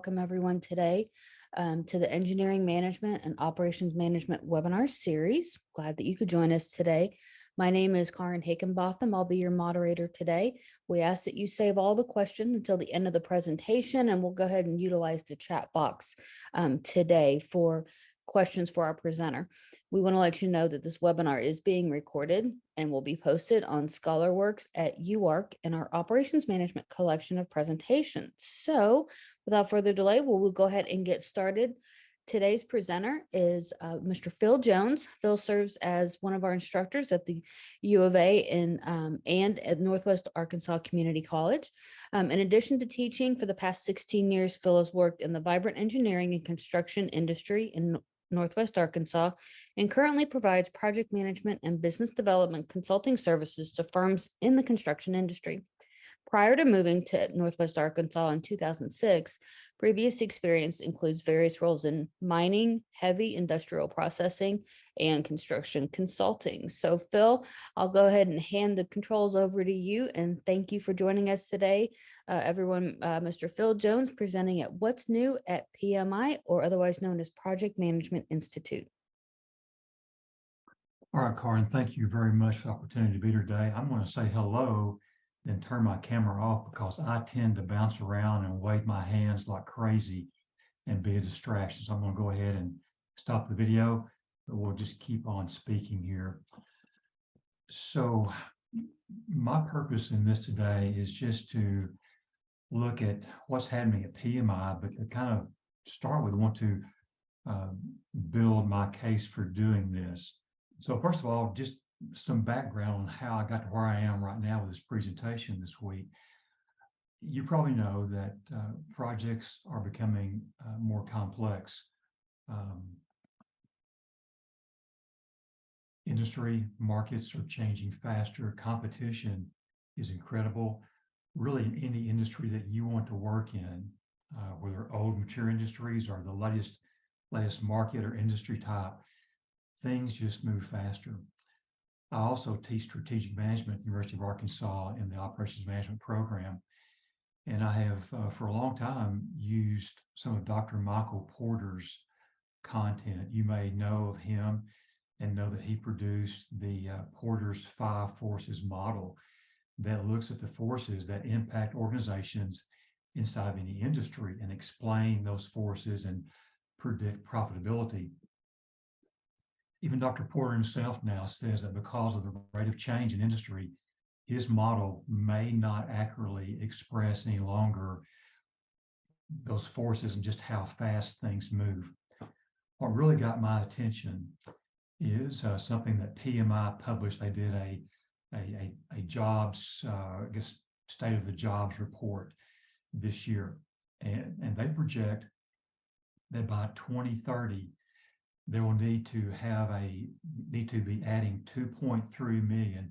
welcome everyone today to the Engineering Management and Operations Management webinar series. Glad that you could join us today. My name is Karen Hakenbotham. I'll be your moderator today. We ask that you save all the questions until the end of the presentation, and we'll go ahead and utilize the chat box today for questions for our presenter. We want to let you know that this webinar is being recorded and will be posted on ScholarWorks at UARC in our Operations Management collection of presentations. So without further delay, we'll go ahead and get started. Today's presenter is Mr. Phil Jones. Phil serves as one of our instructors at the U of A and at Northwest Arkansas Community College. In addition to teaching for the past 16 years, Phil has worked in the vibrant engineering and construction industry in Northwest Arkansas and currently provides project management and business development consulting services to firms in the construction industry. Prior to moving to Northwest Arkansas in 2006, previous experience includes various roles in mining, heavy industrial processing, and construction consulting. So Phil, I'll go ahead and hand the controls over to you, and thank you for joining us today. Everyone, Mr. Phil Jones presenting at What's New at PMI, or otherwise known as Project Management Institute. All right, Karen, thank you very much for the opportunity to be here today. I'm going to say hello, then turn my camera off because I tend to bounce around and wave my hands like crazy and be a distraction. So I'm going to go ahead and stop the video, but we'll just keep on speaking here. So my purpose in this today is just to look at what's happening at PMI, but to kind of start with, want to build my case for doing this. So first of all, just some background on how I got to where I am right now with this presentation this week. You probably know that projects are becoming more complex. Industry markets are changing faster. Competition is incredible. Really, in any industry that you want to work in, whether old mature industries or the latest market or industry type, things just move faster. I also teach strategic management at the University of Arkansas in the operations management program. And I have, for a long time, used some of Dr. Michael Porter's content. You may know of him and know that he produced the Porter's 5 Forces model that looks at the forces that impact organizations inside of any industry and explain those forces and predict profitability. Even Dr. Porter himself now says that because of the rate of change in industry, his model may not accurately express any longer those forces and just how fast things move. What really got my attention is something that PMI published. They did a jobs, I guess, state of the jobs report this year. And they project that by 2030, they will need to be adding 2.3 million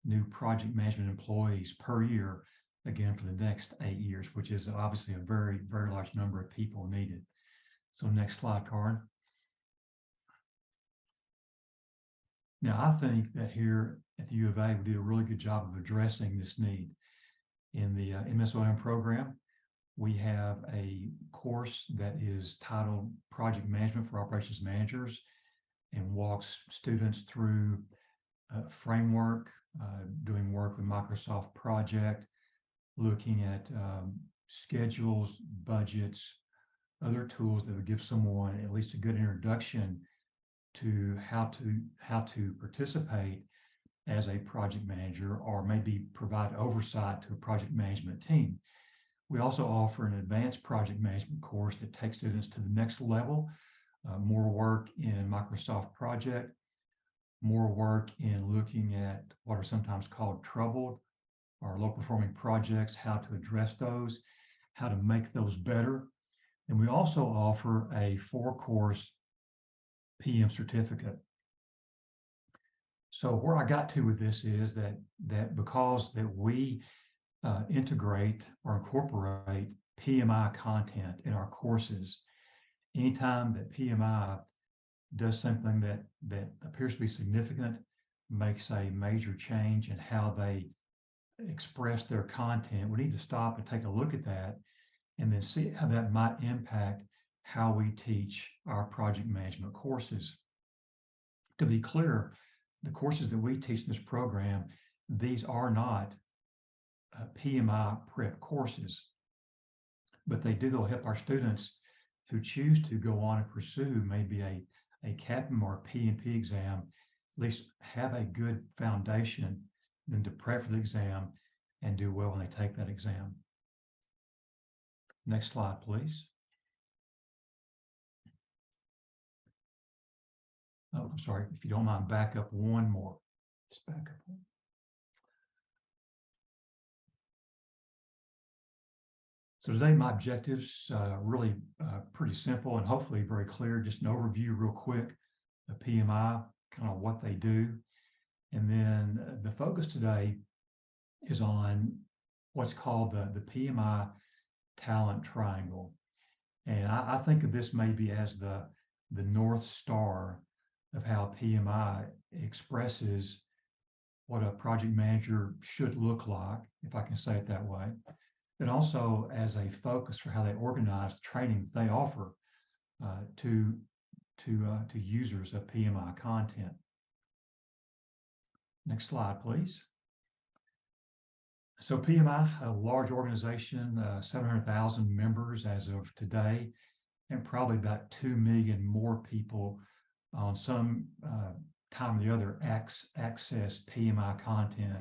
new project management employees per year, again, for the next 8 years, which is obviously a very, very large number of people needed. So next slide, Karen. Now, I think that here at the U of A, we did a really good job of addressing this need. In the MSOM program, we have a course that is titled Project Management for Operations Managers and walks students through a framework, doing work with Microsoft Project, looking at schedules, budgets, other tools that would give someone at least a good introduction to how to participate as a project manager, or maybe provide oversight to a project management team. We also offer an advanced project management course that takes students to the next level, more work in Microsoft Project, more work in looking at what are sometimes called troubled or low-performing projects, how to address those, how to make those better. And we also offer a 4-course PM certificate. So where I got to with this is that because that we integrate or incorporate PMI content in our courses, anytime that PMI does something that appears to be significant, makes a major change in how they express their content, we need to stop and take a look at that and then see how that might impact how we teach our project management courses. To be clear, the courses that we teach in this program, these are not PMI prep courses, but they'll help our students who choose to go on and pursue maybe a CAPM or a PMP exam, at least have a good foundation, then to prep for the exam and do well when they take that exam. Next slide, please. Oh, I'm sorry, if you don't mind, back up one more. Just back up one. So today, my objectives really pretty simple and hopefully very clear. Just an overview real quick of PMI, kind of what they do. And then the focus today is on what's called the PMI talent triangle. And I think of this maybe as the North Star of how PMI expresses what a project manager should look like, if I can say it that way, and also as a focus for how they organize the training they offer to users of PMI content. Next slide, please. So PMI, a large organization, 700,000 members as of today, and probably about 2 million more people on some time or the other access PMI content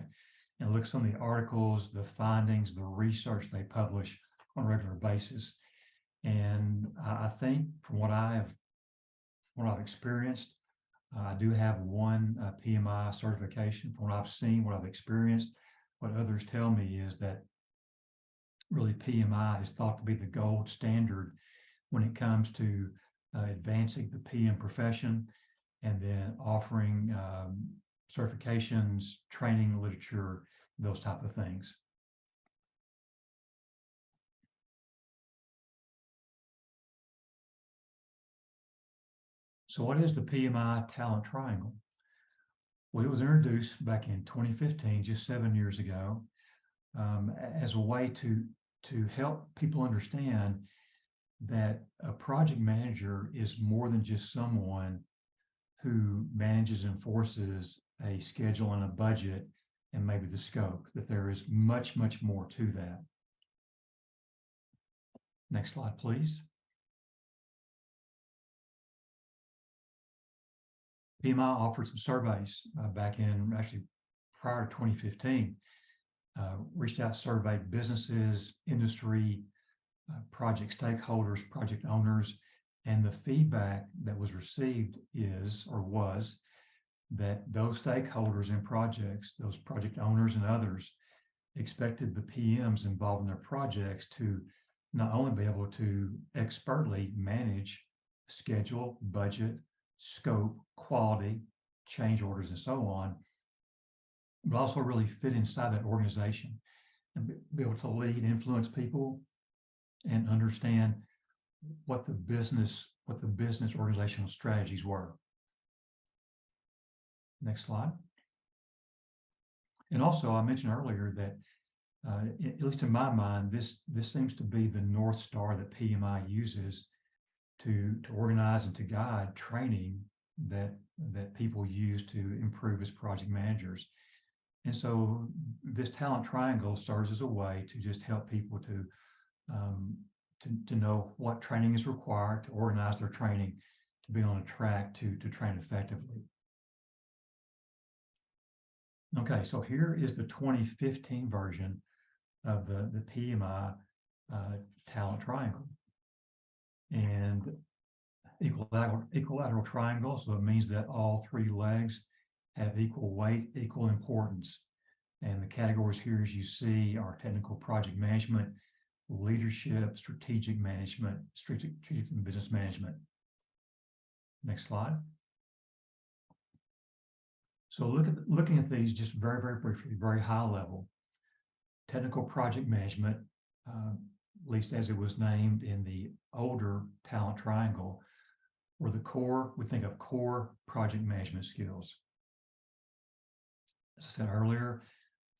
and look at some of the articles, the findings, the research they publish on a regular basis. And I think from what I've experienced, I do have one PMI certification. From what I've seen, what I've experienced, what others tell me is that really PMI is thought to be the gold standard when it comes to advancing the PM profession and then offering certifications, training, literature, those type of things. So what is the PMI talent triangle? Well, it was introduced back in 2015, just 7 years ago, as a way to help people understand that a project manager is more than just someone who manages and enforces a schedule and a budget and maybe the scope, that there is much, much more to that. Next slide, please. PMI offered some surveys back in actually prior to 2015, reached out, surveyed businesses, industry, project stakeholders, project owners, and the feedback that was received was that those stakeholders in projects, those project owners and others, expected the PMs involved in their projects to not only be able to expertly manage schedule, budget, scope, quality, change orders, and so on, but also really fit inside that organization and be able to lead, influence people, and understand what the business organizational strategies were. Next slide. And also, I mentioned earlier that, at least in my mind, this seems to be the North Star that PMI uses to organize and to guide training that people use to improve as project managers. And so this talent triangle serves as a way to just help people to know what training is required, to organize their training, to be on a track to train effectively. Okay, so here is the 2015 version of the PMI talent triangle. And equilateral triangle, so it means that all three legs have equal weight, equal importance. And the categories here, as you see, are technical project management, leadership, strategic management, strategic and business management. Next slide. So looking at these just very, very briefly, very high level. Technical project management, at least as it was named in the older talent triangle, were the core, we think of core project management skills. As I said earlier,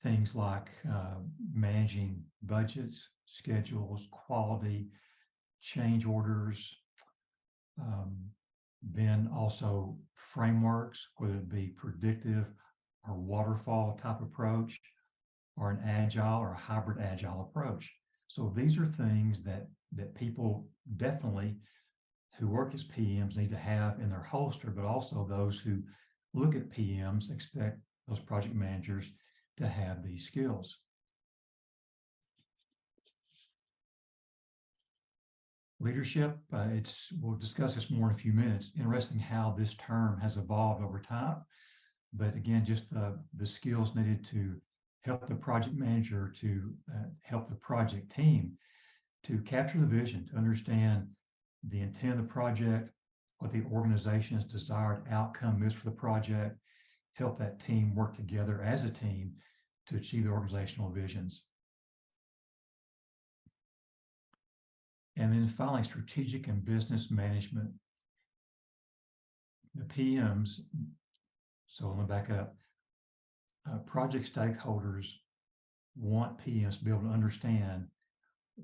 things like managing budgets, schedules, quality, change orders, then also frameworks, whether it be predictive or waterfall type approach, or an agile or a hybrid agile approach. So these are things that people definitely who work as PMs need to have in their holster, but also those who look at PMs expect those project managers to have these skills. Leadership, we'll discuss this more in a few minutes. Interesting how this term has evolved over time. But again, just the skills needed to help the project manager, to help the project team to capture the vision, to understand the intent of the project, what the organization's desired outcome is for the project, help that team work together as a team to achieve the organizational visions. And then finally, strategic and business management. The PMs, so let me back up. Project stakeholders want PMs to be able to understand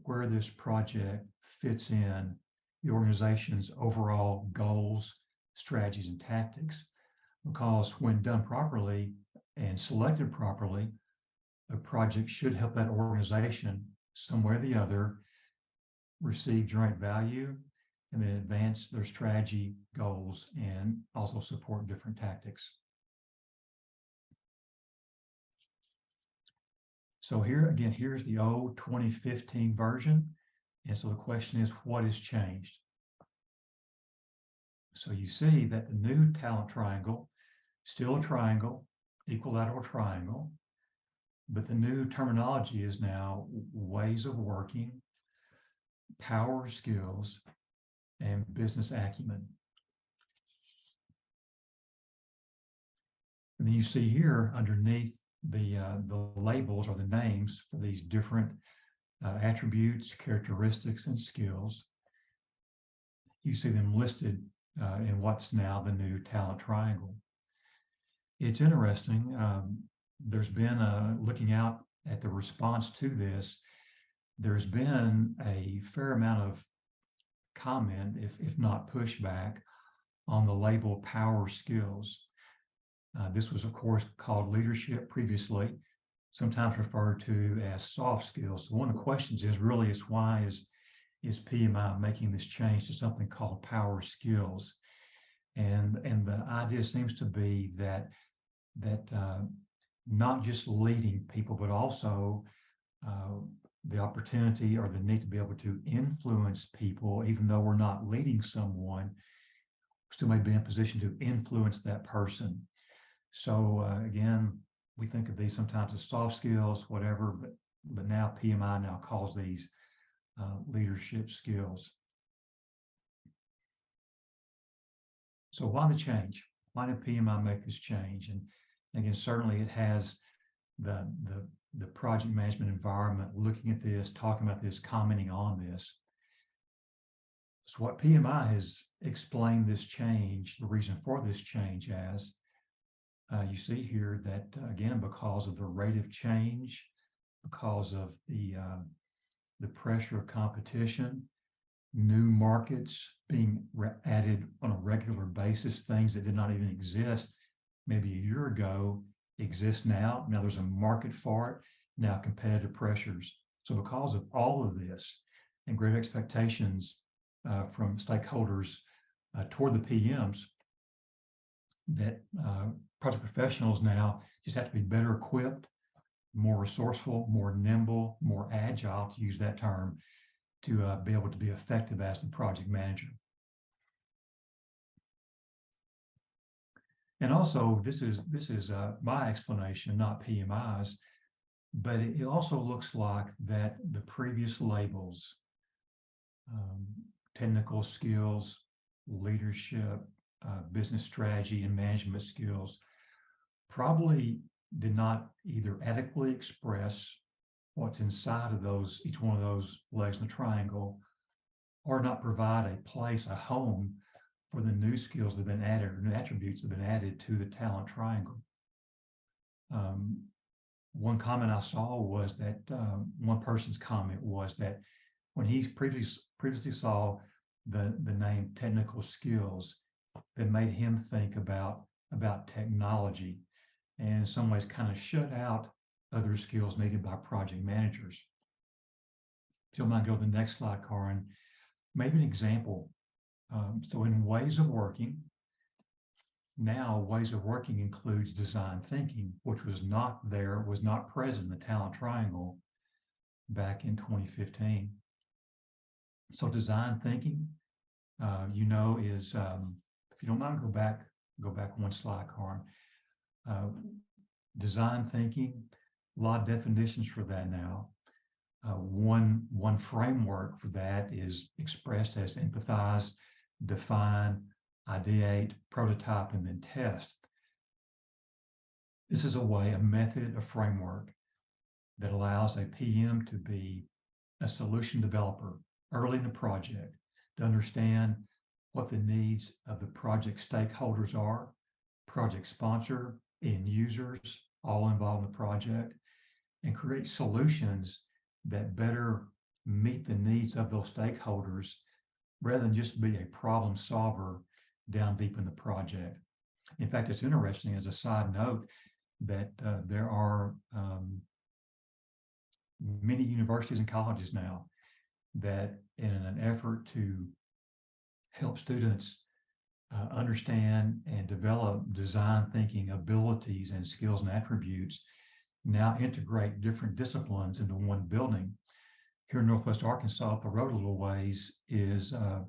where this project fits in the organization's overall goals, strategies, and tactics. Because when done properly and selected properly, a project should help that organization, some way or the other, receive joint value and then advance their strategy, goals, and also support different tactics. So here again, here's the old 2015 version. And so the question is, what has changed? So you see that the new talent triangle, still a triangle, equilateral triangle, but the new terminology is now ways of working, power skills, and business acumen. And then you see here underneath the labels or the names for these different attributes, characteristics, and skills. You see them listed in what's now the new talent triangle. It's interesting. There's been looking out at the response to this, there's been a fair amount of comment, if not pushback, on the label power skills. This was, of course, called leadership previously, sometimes referred to as soft skills. So one of the questions is why is PMI making this change to something called power skills? And the idea seems to be that not just leading people, but also the opportunity or the need to be able to influence people, even though we're not leading someone, still may be in a position to influence that person. So again, we think of these sometimes as soft skills, whatever, but now PMI now calls these leadership skills. So why the change? Why did PMI make this change? And again, certainly it has the project management environment looking at this, talking about this, commenting on this. So what PMI has explained this change, the reason for this change as, you see here that, again, because of the rate of change, because of the pressure of competition, new markets being added on a regular basis, things that did not even exist maybe a year ago exist now. Now there's a market for it, now competitive pressures. So because of all of this and great expectations from stakeholders toward the PMs, that project professionals now just have to be better equipped, more resourceful, more nimble, more agile, to use that term, to be able to be effective as the project manager. And also, this is my explanation, not PMI's, but it also looks like that the previous labels, technical skills, leadership, business strategy, and management skills, probably did not either adequately express what's inside of those, each one of those legs in the triangle, or not provide a place, a home for the new skills that have been added, or new attributes that have been added to the talent triangle. one comment I saw was that one person's comment was that when he previously saw the name technical skills, that made him think about technology, and in some ways kind of shut out other skills needed by project managers. If you don't mind, go to the next slide, Karin. Maybe an example. So in ways of working, now ways of working includes design thinking, which was not present in the talent triangle back in 2015. So design thinking, is, if you don't mind, go back one slide, Karin. Design thinking, a lot of definitions for that now. One framework for that is expressed as empathize, define, ideate, prototype, and then test. This is a method, a framework that allows a PM to be a solution developer early in the project to understand what the needs of the project stakeholders are, project sponsor, end users, all involved in the project, and create solutions that better meet the needs of those stakeholders rather than just be a problem solver down deep in the project. In fact, it's interesting as a side note that there are many universities and colleges now that, in an effort to help students understand and develop design thinking abilities and skills and attributes, now integrate different disciplines into one building. Here in Northwest Arkansas, up the road a little ways, is a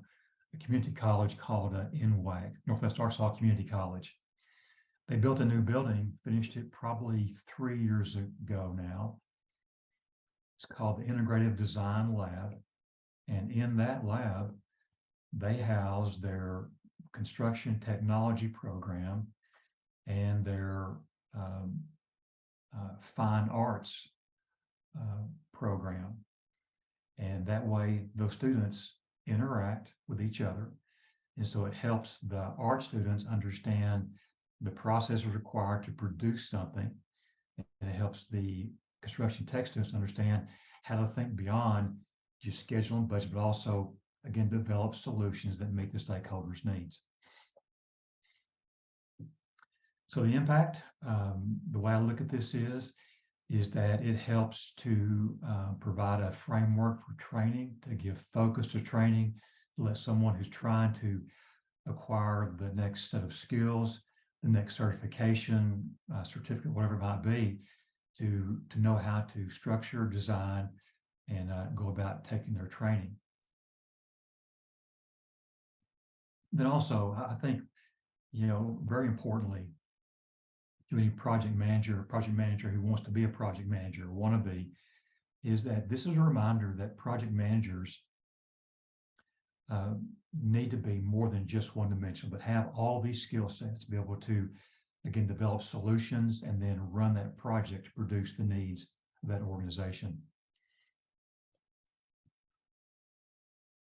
community college called NWAC, Northwest Arkansas Community College. They built a new building, finished it probably 3 years ago now. It's called the Integrative Design Lab. And in that lab, they house their construction technology program and their fine arts program. And that way, those students interact with each other. And so it helps the art students understand the processes required to produce something. And it helps the construction tech students understand how to think beyond just schedule and budget, but also, again, develop solutions that meet the stakeholders' needs. So the impact, the way I look at this is that it helps to provide a framework for training, to give focus to training, to let someone who's trying to acquire the next set of skills, the next certification, certificate, whatever it might be, to know how to structure, design, and go about taking their training. Then also, I think, very importantly, to any project manager who wants to be a project manager, or want to be, is that this is a reminder that project managers need to be more than just one dimension, but have all these skill sets to be able to, again, develop solutions and then run that project to produce the needs of that organization.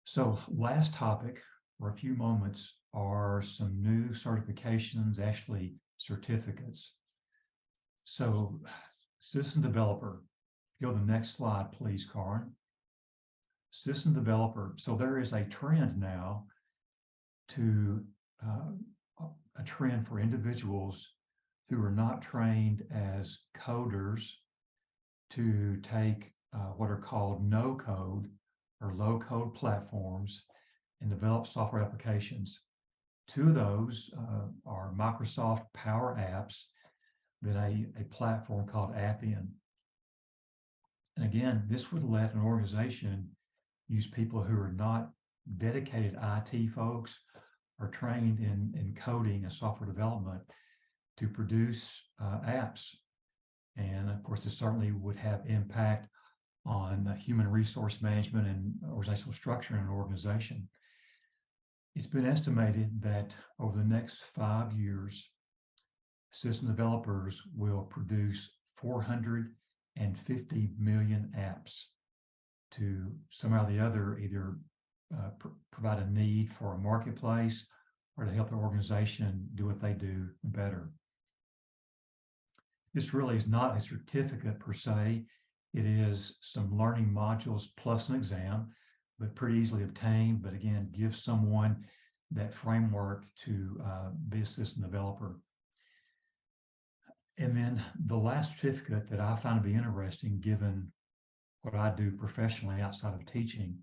So last topic for a few moments are some new certifications, actually certificates. So citizen developer, go to the next slide, please, Karin. Citizen developer. So there is a trend now to a trend for individuals who are not trained as coders to take what are called no-code or low-code platforms and develop software applications. Two of those are Microsoft Power Apps, then a platform called Appian. And again, this would let an organization use people who are not dedicated IT folks or trained in coding and software development to produce apps. And of course, this certainly would have impact on human resource management and organizational structure in an organization. It's been estimated that over the next 5 years, system developers will produce 450 million apps to somehow or the other either provide a need for a marketplace or to help the organization do what they do better. This really is not a certificate per se. It is some learning modules plus an exam, but pretty easily obtained. But again, gives someone that framework to be a system developer. And then the last certificate that I find to be interesting, given what I do professionally outside of teaching,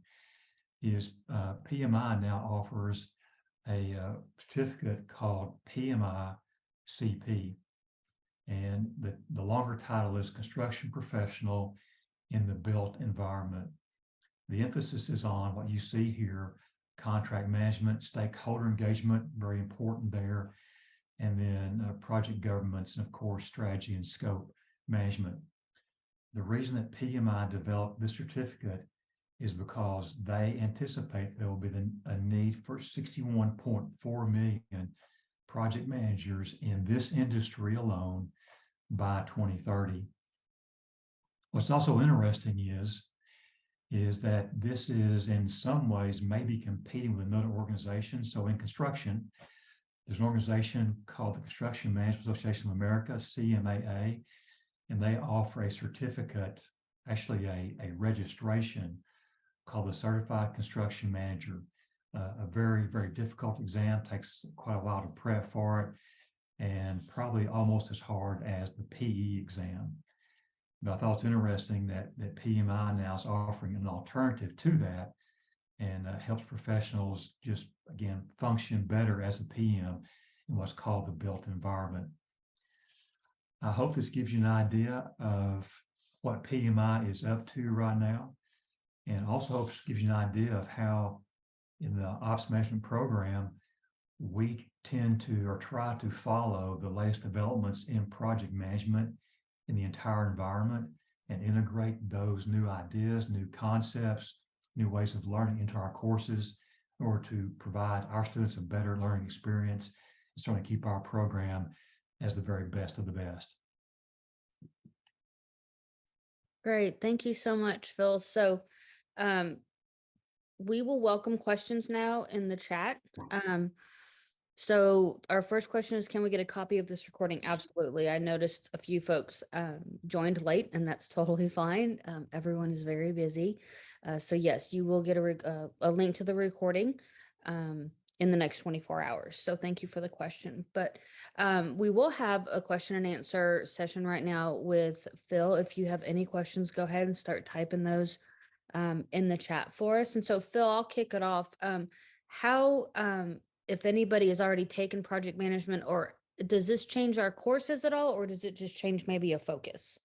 is PMI now offers a certificate called PMI CP. And the longer title is Construction Professional in the Built Environment. The emphasis is on what you see here: contract management, stakeholder engagement, very important there, and then project governance, and of course, strategy and scope management. The reason that PMI developed this certificate is because they anticipate there will be a need for 61.4 million project managers in this industry alone by 2030. What's also interesting is that this is in some ways maybe competing with another organization. So in construction, there's an organization called the Construction Management Association of America, CMAA, and they offer a certificate, actually a registration called the Certified Construction Manager. A very, very difficult exam, takes quite a while to prep for it, and probably almost as hard as the PE exam. But I thought it's interesting that PMI now is offering an alternative to that, and helps professionals just, again, function better as a PM in what's called the built environment. I hope this gives you an idea of what PMI is up to right now, and also hopes gives you an idea of how in the ops management program, we tend to or try to follow the latest developments in project management in the entire environment and integrate those new ideas, new concepts, new ways of learning into our courses in order to provide our students a better learning experience and certainly keep our program as the very best of the best. Great. Thank you so much, Phil. So um, we will welcome questions now in the chat. So our first question is, can we get a copy of this recording? Absolutely. I noticed a few folks joined late, and that's totally fine. Everyone is very busy. So yes, you will get a link to the recording in the next 24 hours. So thank you for the question. But we will have a question and answer session right now with Phil. If you have any questions, go ahead and start typing those in the chat for us. And so Phil, I'll kick it off. How if anybody has already taken project management, or does this change our courses at all, or does it just change maybe a focus?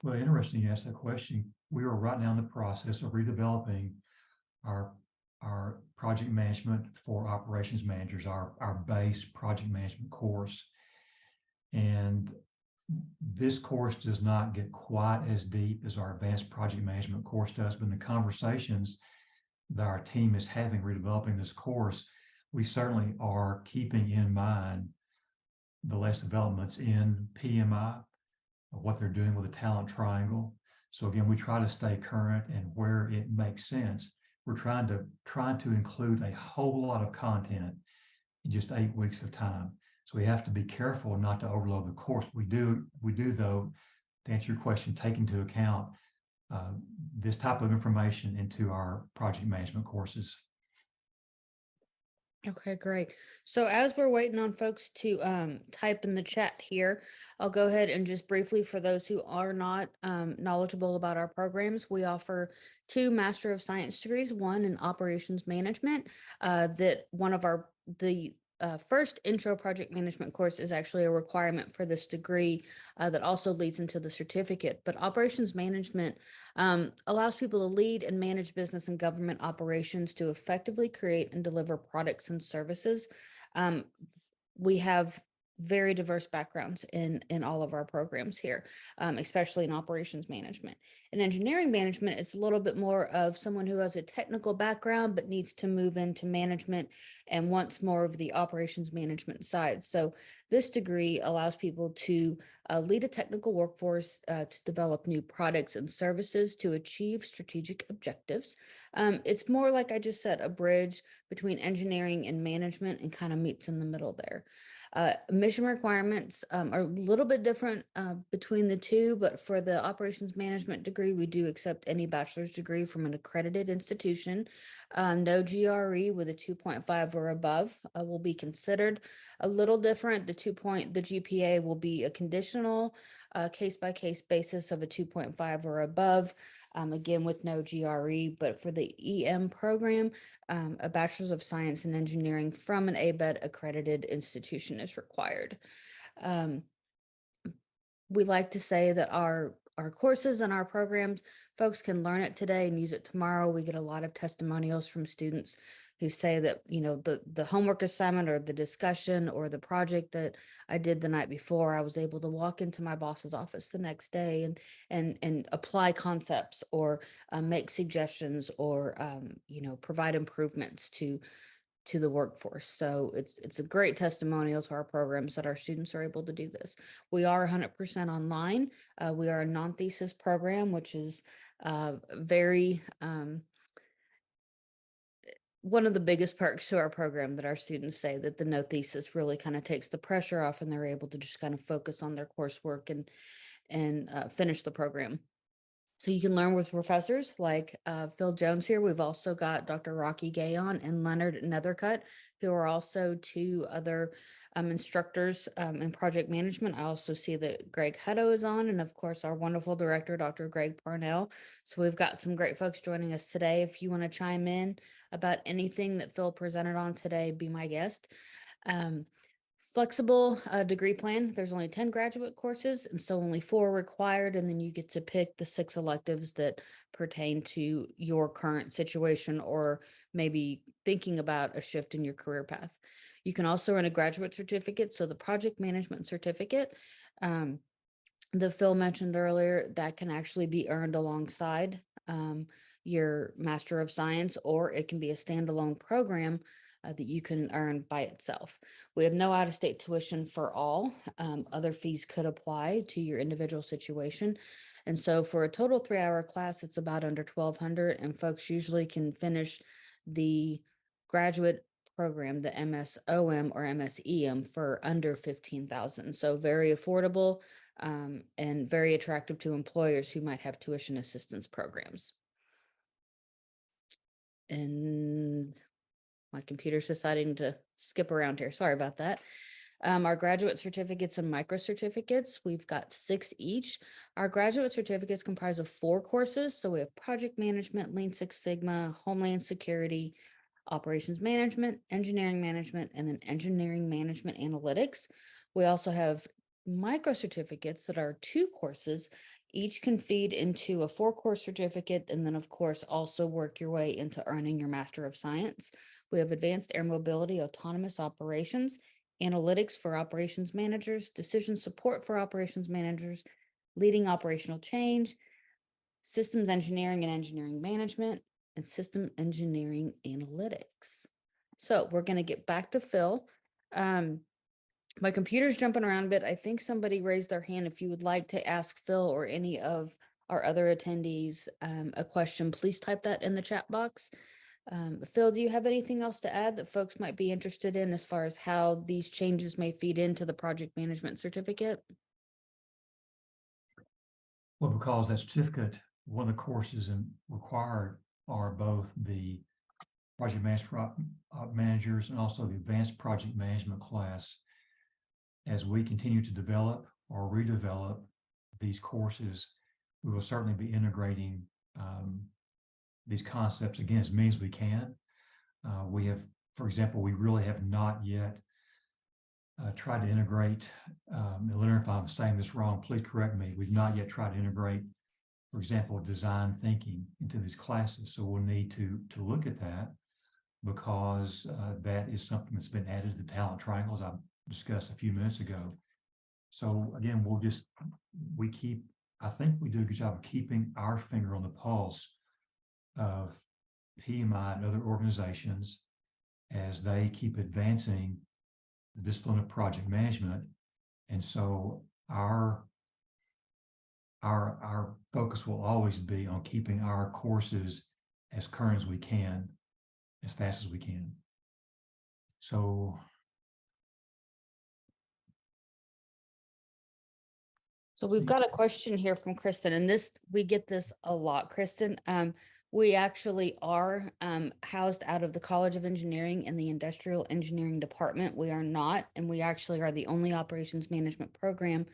Well, interesting you asked that question. We are right now in the process of redeveloping our project management for operations managers, our base project management course. And this course does not get quite as deep as our advanced project management course does, but in the conversations that our team is having redeveloping this course, we certainly are keeping in mind the latest developments in PMI, what they're doing with the talent triangle. So again, we try to stay current, and where it makes sense, we're trying to include a whole lot of content in just 8 weeks of time. So we have to be careful not to overload the course. We do though, to answer your question, take into account this type of information into our project management courses. Okay, great. So as we're waiting on folks to type in the chat here, I'll go ahead and just briefly, for those who are not knowledgeable about our programs, we offer 2 Master of Science degrees, one in operations management, that one of the first intro project management course is actually a requirement for this degree that also leads into the certificate. But operations management allows people to lead and manage business and government operations to effectively create and deliver products and services. We have very diverse backgrounds in all of our programs here, especially in operations management. In engineering management, it's a little bit more of someone who has a technical background but needs to move into management and wants more of the operations management side. So this degree allows people to lead a technical workforce to develop new products and services to achieve strategic objectives. It's more, like I just said, a bridge between engineering and management and kind of meets in the middle there. Mission requirements are a little bit different between the two, but for the operations management degree, we do accept any bachelor's degree from an accredited institution. No GRE with a 2.5 or above will be considered. A little different, the GPA will be a conditional case-by-case basis of a 2.5 or above, again with no GRE, but for the EM program, a Bachelor's of Science in Engineering from an ABET accredited institution is required. We like to say that our courses and our programs, folks can learn it today and use it tomorrow. We get a lot of testimonials from students who say that, you know, the homework assignment or the discussion or the project that I did the night before, I was able to walk into my boss's office the next day and apply concepts or make suggestions or you know, provide improvements to the workforce. So it's a great testimonial to our programs that our students are able to do this. We are 100% online. We are a non-thesis program, which is very one of the biggest perks to our program, that our students say that the no thesis really kind of takes the pressure off and they're able to just kind of focus on their coursework and finish the program. So you can learn with professors like Phil Jones here. We've also got Dr. Rocky Gayon and Leonard Nethercutt, who are also two other instructors in project management. I also see that Greg Hutto is on, and of course our wonderful director, Dr. Greg Parnell. So we've got some great folks joining us today. If you want to chime in about anything that Phil presented on today, be my guest. Flexible degree plan. There's only 10 graduate courses, and so only 4 required, and then you get to pick the 6 electives that pertain to your current situation or maybe thinking about a shift in your career path. You can also earn a graduate certificate. So the project management certificate that Phil mentioned earlier, that can actually be earned alongside your Master of Science, or it can be a standalone program that you can earn by itself. We have no out-of-state tuition for all. Other fees could apply to your individual situation. And so for a total 3-hour class, it's about under $1,200, and folks usually can finish the graduate program, the MSOM or MSEM, for under $15,000. So very affordable and very attractive to employers who might have tuition assistance programs. And my computer's deciding to skip around here. Sorry about that. Our graduate certificates and micro certificates, we've got 6 each. Our graduate certificates comprise of 4 courses. So we have project management, Lean Six Sigma, Homeland Security, operations management, engineering management, and then engineering management analytics. We also have micro certificates that are 2 courses. Each can feed into a 4-course certificate, and then of course also work your way into earning your Master of Science. We have advanced air mobility, autonomous operations, analytics for operations managers, decision support for operations managers, leading operational change, systems engineering and engineering management, and system engineering analytics. So we're going to get back to Phil. My computer's jumping around a bit. I think somebody raised their hand. If you would like to ask Phil or any of our other attendees a question, please type that in the chat box. Phil, do you have anything else to add that folks might be interested in as far as how these changes may feed into the project management certificate? Well, because that certificate, one of the courses required are both the project managers and also the advanced project management class. As we continue to develop or redevelop these courses, we will certainly be integrating these concepts again as many as we can. We have, for example, we really have not yet tried to integrate, and Leonard, if I'm saying this wrong, please correct me. We've not yet tried to integrate, for example, design thinking into these classes. So we'll need to look at that, because that is something that's been added to the talent triangles I discussed a few minutes ago. So again, I think we do a good job of keeping our finger on the pulse of PMI and other organizations as they keep advancing the discipline of project management. And so our focus will always be on keeping our courses as current as we can. as fast as we can. So we've got a question here from Kristen, and we get this a lot, Kristen. We actually are housed out of the College of Engineering in the Industrial Engineering Department. We are not, and we actually are the only operations management program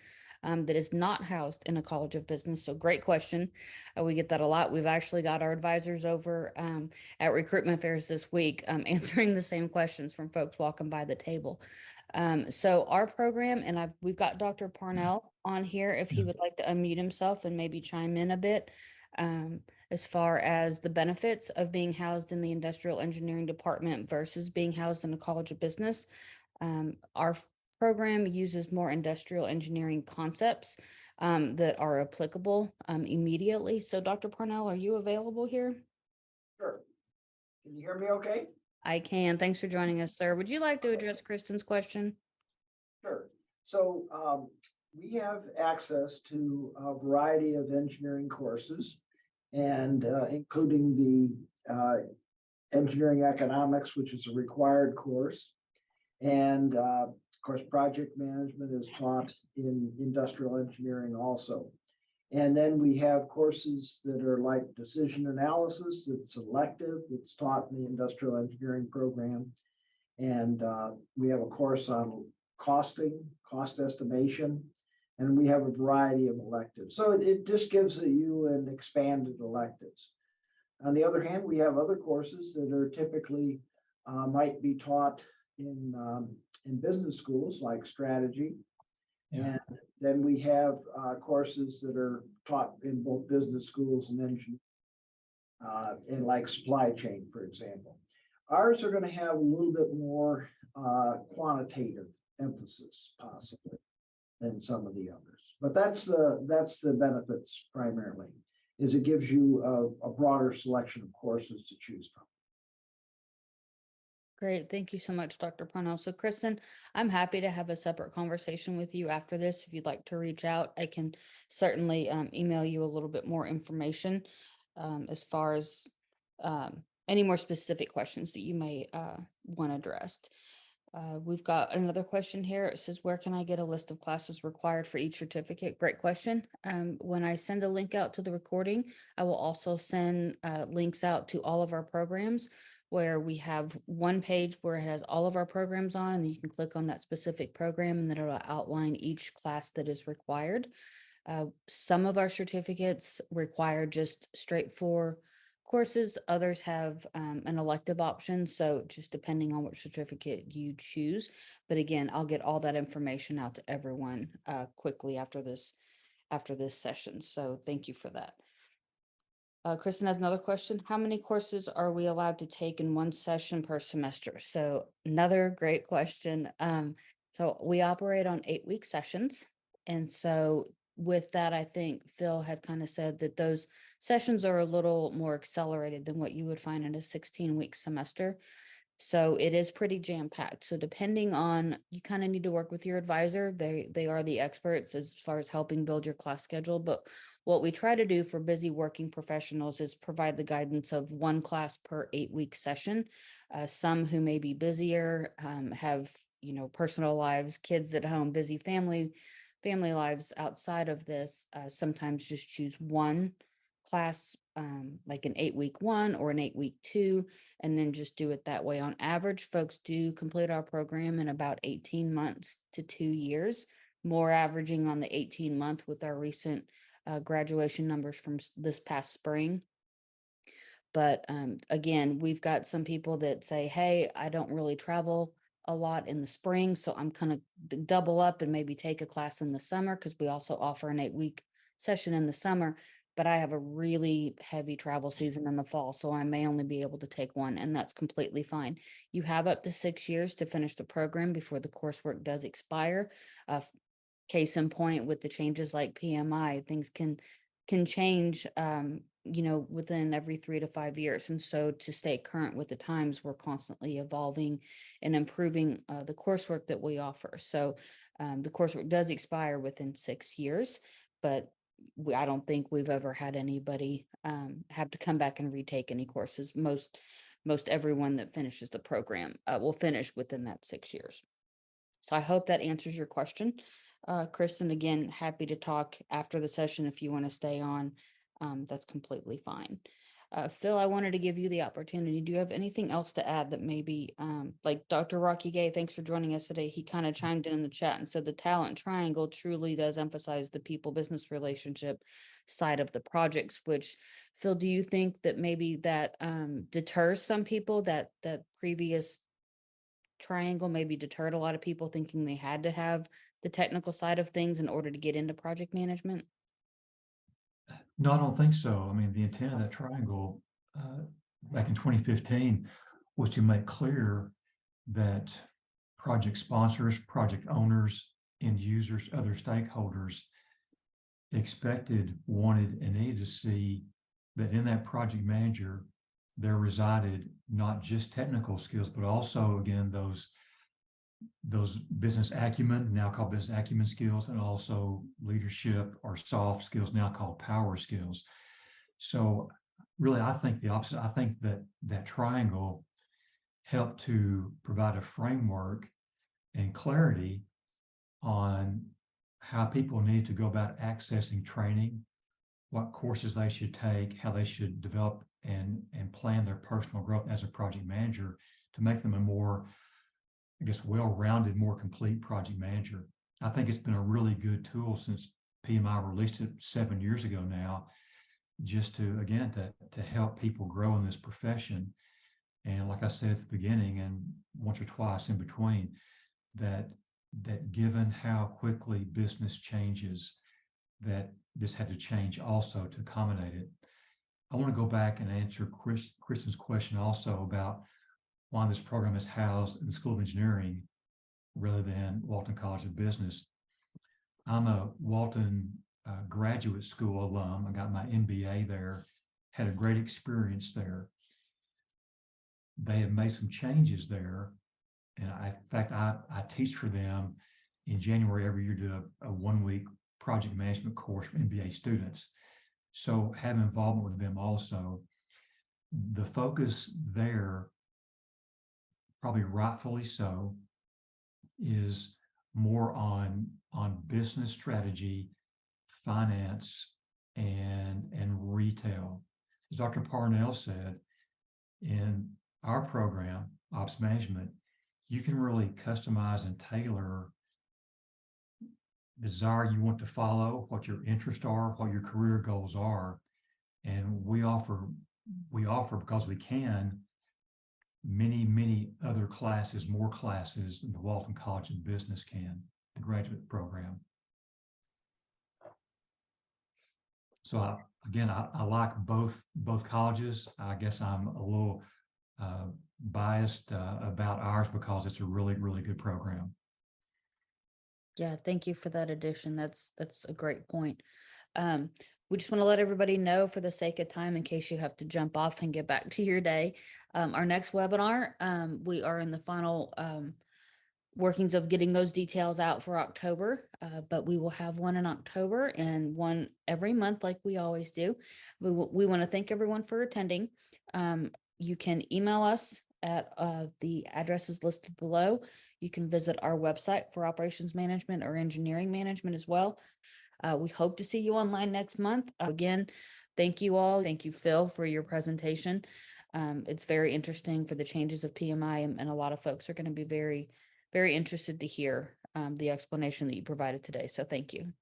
that is not housed in a College of Business. So great question. We get that a lot. We've actually got our advisors over at recruitment fairs this week answering the same questions from folks walking by the table. So our program, and we've got Dr. Parnell on here if he would like to unmute himself and maybe chime in a bit as far as the benefits of being housed in the industrial engineering department versus being housed in a college of business. Our program uses more industrial engineering concepts that are applicable immediately. So Dr. Parnell, are you available here? Sure. Can you hear me okay? I can. Thanks for joining us, sir. Would you like to address Kristen's question? Sure. So we have access to a variety of engineering courses, and including the engineering economics, which is a required course. And of course, project management is taught in industrial engineering also. And then we have courses that are like decision analysis, that's elective, that's taught in the industrial engineering program. And we have a course on costing, cost estimation, and we have a variety of electives. So it just gives you an expanded electives. On the other hand, we have other courses that are typically might be taught in business schools like strategy. Yeah. And then we have courses that are taught in both business schools and engineering, in like supply chain, for example. Ours are going to have a little bit more quantitative emphasis, possibly, than some of the others. But that's the benefits primarily, is it gives you a broader selection of courses to choose from. Great. Thank you so much, Dr. Parnell. So, Kristen, I'm happy to have a separate conversation with you after this. If you'd like to reach out, I can certainly email you a little bit more information as far as any more specific questions that you may want addressed. We've got another question here. It says, where can I get a list of classes required for each certificate? Great question. When I send a link out to the recording, I will also send links out to all of our programs, where we have one page where it has all of our programs on, and then you can click on that specific program, and then it'll outline each class that is required. Some of our certificates require just straight for courses. Others have an elective option. So just depending on which certificate you choose. But again, I'll get all that information out to everyone quickly after this session. So thank you for that. Kristen has another question. How many courses are we allowed to take in one session per semester? So another great question. So we operate on 8-week sessions. And so with that, I think Phil had kind of said that those sessions are a little more accelerated than what you would find in a 16-week semester. So it is pretty jam-packed. So depending on, you kind of need to work with your advisor. They are the experts as far as helping build your class schedule. But what we try to do for busy working professionals is provide the guidance of one class per 8-week session. Some who may be busier, have, personal lives, kids at home, busy family lives outside of this, sometimes just choose one class, like an 8-week one or an 8-week two, and then just do it that way. On average, folks do complete our program in about 18 months to 2 years, more averaging on the 18-month with our recent graduation numbers from this past spring. But again, we've got some people that say, hey, I don't really travel a lot in the spring, so I'm kind of double up and maybe take a class in the summer, because we also offer an 8-week session in the summer. But I have a really heavy travel season in the fall, so I may only be able to take one, and that's completely fine. You have up to 6 years to finish the program before the coursework does expire. Case in point, with the changes like PMI, things can change, within every 3 to 5 years. And so to stay current with the times, we're constantly evolving and improving the coursework that we offer. So the coursework does expire within 6 years, but I don't think we've ever had anybody have to come back and retake any courses. most everyone that finishes the program will finish within that 6 years. So I hope that answers your question. Kristen, again, happy to talk after the session if you want to stay on. That's completely fine. Phil, I wanted to give you the opportunity. Do you have anything else to add that maybe, like Dr. Rocky Gay, thanks for joining us today. He kind of chimed in the chat and said the talent triangle truly does emphasize the people business relationship side of the projects, which Phil, do you think that maybe that deters some people, that previous triangle maybe deterred a lot of people thinking they had to have the technical side of things in order to get into project management? No, I don't think so. I mean, the intent of that triangle back in 2015 was to make clear that project sponsors, project owners, end users, other stakeholders expected, wanted, and needed to see that in that project manager, there resided not just technical skills, but also, again, those business acumen, now called business acumen skills, and also leadership or soft skills, now called power skills. So really, I think the opposite. I think that that triangle helped to provide a framework and clarity on how people need to go about accessing training, what courses they should take, how they should develop and plan their personal growth as a project manager to make them a more, I guess, well-rounded, more complete project manager. I think it's been a really good tool since PMI released it 7 years ago now, just to, again, to help people grow in this profession. And like I said at the beginning, and once or twice in between, that given how quickly business changes, that this had to change also to accommodate it. I want to go back and answer Kristen's question also about why this program is housed in the School of Engineering rather than Walton College of Business. I'm a Walton graduate school alum. I got my MBA there, had a great experience there. They have made some changes there. And in fact, I teach for them in January every year, do a 1-week project management course for MBA students. So have involvement with them also. The focus there, probably rightfully so, is more on business strategy, finance, and retail. As Dr. Parnell said, in our program, Ops Management, you can really customize and tailor the desire you want to follow, what your interests are, what your career goals are. And we offer because we can many other classes, more classes than the Walton College of Business can, the graduate program. So I like both colleges. I guess I'm a little biased about ours because it's a really good program. Yeah, thank you for that addition. That's a great point. We just want to let everybody know, for the sake of time, in case you have to jump off and get back to your day, our next webinar, we are in the final workings of getting those details out for October, but we will have one in October and one every month like we always do. We want to thank everyone for attending. You can email us at the addresses listed below. You can visit our website for operations management or engineering management as well. We hope to see you online next month. Again, thank you all. Thank you, Phil, for your presentation. It's very interesting for the changes of PMI, and a lot of folks are going to be very interested to hear the explanation that you provided today. So thank you.